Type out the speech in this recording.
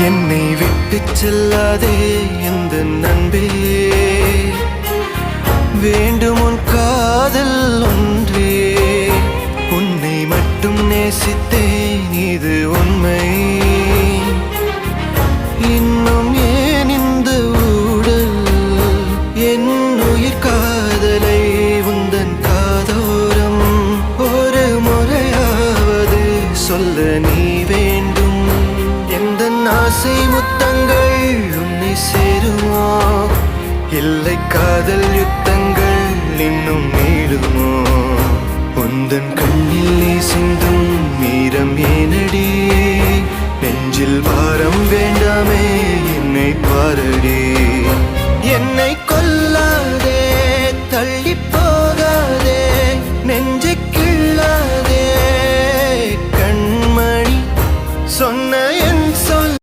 என்னை விட்டு செல்லாதே எந்த நண்பே, வேண்டும் உன் காதல் ஒன்றே. உன்னை மட்டும் நேசித்தேன் இது உண்மை. இன்னும் ஏன் இந்த ஊடல் என் உயிர் காதலை உந்தன் காதோரம் ஒரு முறையாவது சொல்ல நீ வேண்டும். எந்த ஆசை முத்தங்கள் உன்னை சேருமோ, இல்லை காதல் யுத்தங்கள் இன்னும் நீளுமோ. உந்தன் கண்ணில் நீ சிந்தும் மீரம் ஏனடி, நெஞ்சில் பாரம் வேண்டாமே என்னை பாரடி.